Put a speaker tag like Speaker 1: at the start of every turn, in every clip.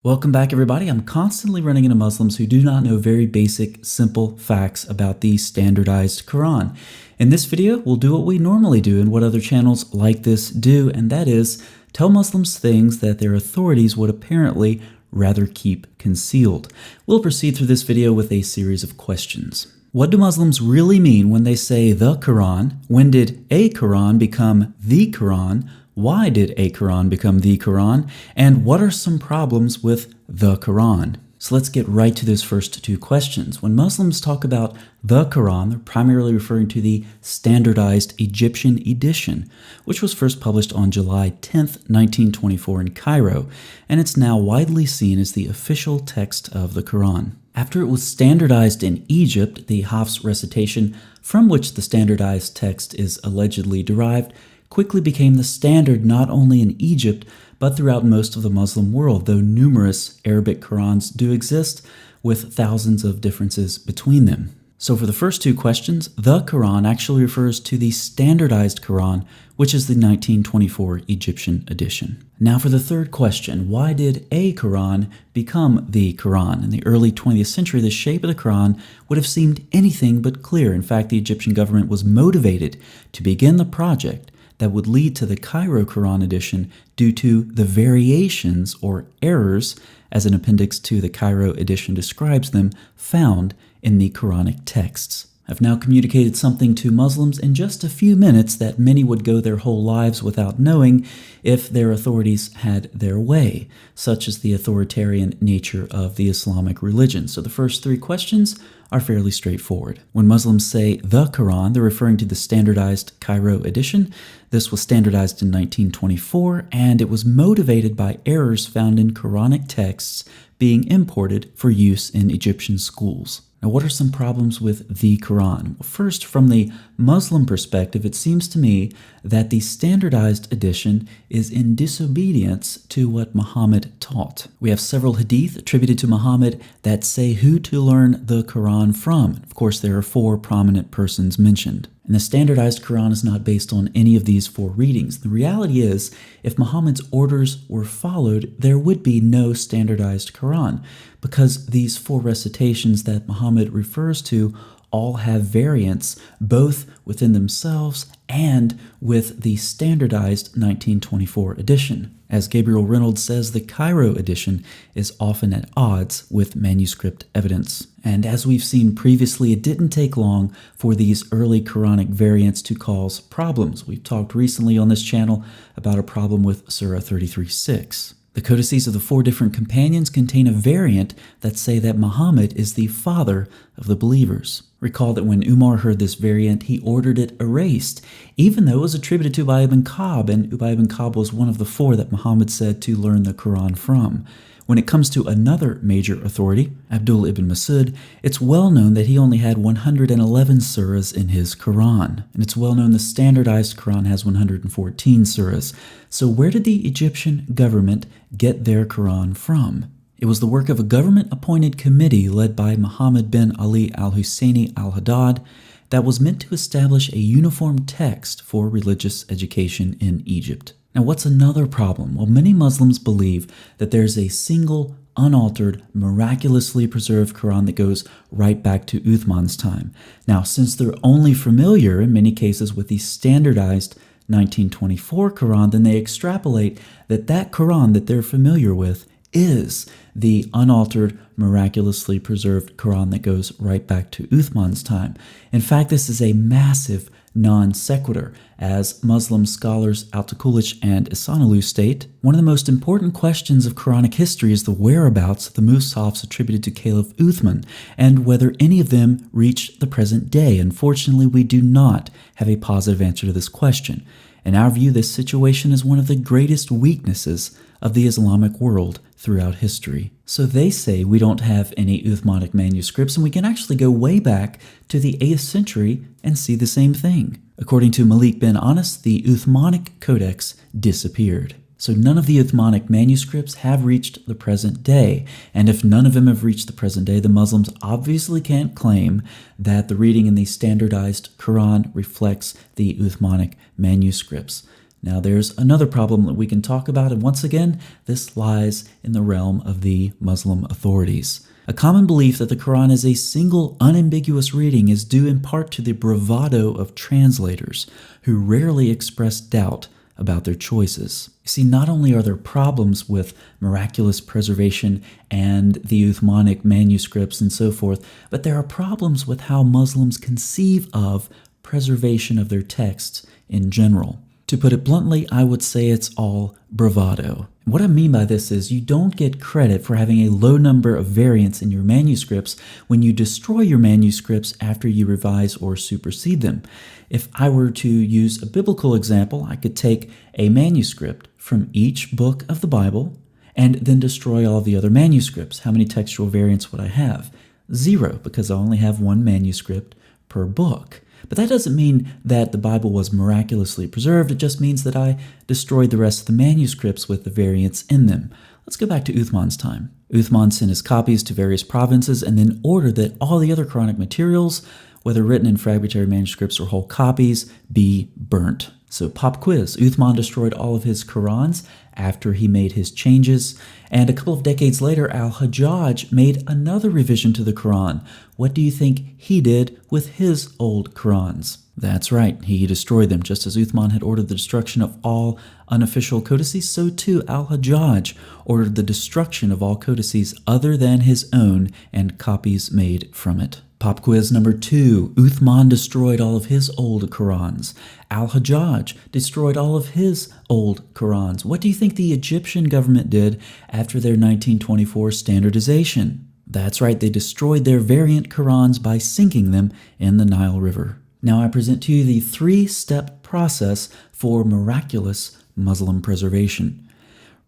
Speaker 1: Welcome back, everybody. I'm constantly running into Muslims who do not know very basic, simple facts about the standardized Quran. In this video, we'll do what we normally do and what other channels like this do, and that is tell Muslims things that their authorities would apparently rather keep concealed. We'll proceed through this video with a series of questions. What do Muslims really mean when they say the Quran? When did a Quran become the Quran? Why did a Quran become the Quran? And what are some problems with the Quran? So let's get right to those first two questions. When Muslims talk about the Quran, they're primarily referring to the standardized Egyptian edition, which was first published on July 10th, 1924 in Cairo, and it's now widely seen as the official text of the Quran. After it was standardized in Egypt, the Hafs recitation, from which the standardized text is allegedly derived, quickly became the standard not only in Egypt, but throughout most of the Muslim world, though numerous Arabic Qurans do exist, with thousands of differences between them. So for the first two questions, the Quran actually refers to the standardized Quran, which is the 1924 Egyptian edition. Now for the third question, why did a Quran become the Quran? In the early 20th century, the shape of the Quran would have seemed anything but clear. In fact, the Egyptian government was motivated to begin the project that would lead to the Cairo Quran edition due to the variations or errors, as an appendix to the Cairo edition describes them, found in the Quranic texts. I've now communicated something to Muslims in just a few minutes that many would go their whole lives without knowing if their authorities had their way, such as the authoritarian nature of the Islamic religion. So the first three questions are fairly straightforward. When Muslims say the Quran, they're referring to the standardized Cairo edition. This was standardized in 1924, and it was motivated by errors found in Quranic texts being imported for use in Egyptian schools. Now, what are some problems with the Quran? Well, first, from the Muslim perspective, it seems to me that the standardized edition is in disobedience to what Muhammad taught. We have several hadith attributed to Muhammad that say who to learn the Quran from. Of course, there are four prominent persons mentioned. And the standardized Quran is not based on any of these four readings. The reality is, if Muhammad's orders were followed, there would be no standardized Quran, because these four recitations that Muhammad refers to all have variants, both within themselves and with the standardized 1924 edition. As Gabriel Reynolds says, the Cairo edition is often at odds with manuscript evidence. And as we've seen previously, it didn't take long for these early Quranic variants to cause problems. We've talked recently on this channel about a problem with Surah 33:6. The codices of the four different companions contain a variant that say that Muhammad is the father of the believers. Recall that when Umar heard this variant, he ordered it erased, even though it was attributed to Ubay ibn Ka'b, and Ubay ibn Ka'b was one of the four that Muhammad said to learn the Quran from. When it comes to another major authority, Abdullah ibn Masud, it's well known that he only had 111 surahs in his Quran, and it's well known the standardized Quran has 114 surahs. So where did the Egyptian government get their Quran from? It was the work of a government-appointed committee led by Muhammad bin Ali al-Husseini al-Haddad that was meant to establish a uniform text for religious education in Egypt. Now, what's another problem? Well, many Muslims believe that there's a single, unaltered, miraculously preserved Quran that goes right back to Uthman's time. Now, since they're only familiar, in many cases, with the standardized 1924 Quran, then they extrapolate that that Quran that they're familiar with is the unaltered, miraculously preserved Quran that goes right back to Uthman's time. In fact, this is a massive non sequitur. As Muslim scholars Al-Takulich and Ihsanulu state, one of the most important questions of Quranic history is the whereabouts of the Mus'hafs attributed to Caliph Uthman, and whether any of them reached the present day. Unfortunately, we do not have a positive answer to this question. In our view, this situation is one of the greatest weaknesses of the Islamic world throughout history. So they say we don't have any Uthmanic manuscripts, and we can actually go way back to the 8th century and see the same thing. According to Malik bin Anas, the Uthmanic Codex disappeared. So none of the Uthmanic manuscripts have reached the present day, and if none of them have reached the present day, the Muslims obviously can't claim that the reading in the standardized Quran reflects the Uthmanic manuscripts. Now there's another problem that we can talk about, and once again, this lies in the realm of the Muslim authorities. A common belief that the Quran is a single, unambiguous reading is due in part to the bravado of translators, who rarely express doubt about their choices. You see, not only are there problems with miraculous preservation and the Uthmanic manuscripts and so forth, but there are problems with how Muslims conceive of preservation of their texts in general. To put it bluntly, I would say it's all bravado. What I mean by this is you don't get credit for having a low number of variants in your manuscripts when you destroy your manuscripts after you revise or supersede them. If I were to use a biblical example, I could take a manuscript from each book of the Bible and then destroy all of the other manuscripts. How many textual variants would I have? 0, because I only have one manuscript per book. But that doesn't mean that the Bible was miraculously preserved. It just means that I destroyed the rest of the manuscripts with the variants in them. Let's go back to Uthman's time. Uthman sent his copies to various provinces and then ordered that all the other Quranic materials, whether written in fragmentary manuscripts or whole copies, be burnt. So pop quiz, Uthman destroyed all of his Qurans after he made his changes, and a couple of decades later, Al-Hajjaj made another revision to the Quran. What do you think he did with his old Qurans? That's right, he destroyed them. Just as Uthman had ordered the destruction of all unofficial codices, so too Al-Hajjaj ordered the destruction of all codices other than his own and copies made from it. Pop quiz number 2. Uthman destroyed all of his old Qurans. Al-Hajjaj destroyed all of his old Qurans. What do you think the Egyptian government did after their 1924 standardization? That's right, they destroyed their variant Qurans by sinking them in the Nile River. Now I present to you the 3-step process for miraculous Muslim preservation.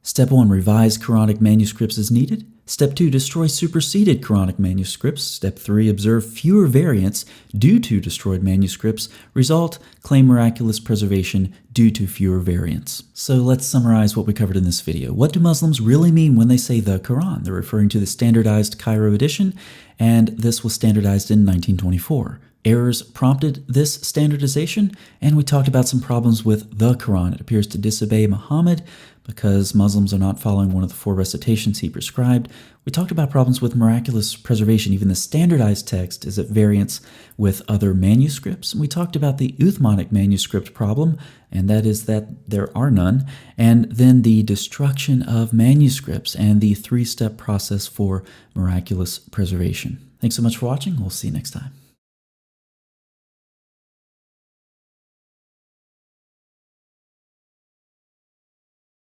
Speaker 1: Step 1, revise Quranic manuscripts as needed. Step 2, destroy superseded Quranic manuscripts. Step 3, observe fewer variants due to destroyed manuscripts. Result, claim miraculous preservation due to fewer variants. So let's summarize what we covered in this video. What do Muslims really mean when they say the Quran? They're referring to the standardized Cairo edition, and this was standardized in 1924. Errors prompted this standardization, and we talked about some problems with the Quran. It appears to disobey Muhammad because Muslims are not following one of the 4 recitations he prescribed. We talked about problems with miraculous preservation. Even the standardized text is at variance with other manuscripts. We talked about the Uthmanic manuscript problem, and that is that there are none. And then the destruction of manuscripts and the 3-step process for miraculous preservation. Thanks so much for watching. We'll see you next time.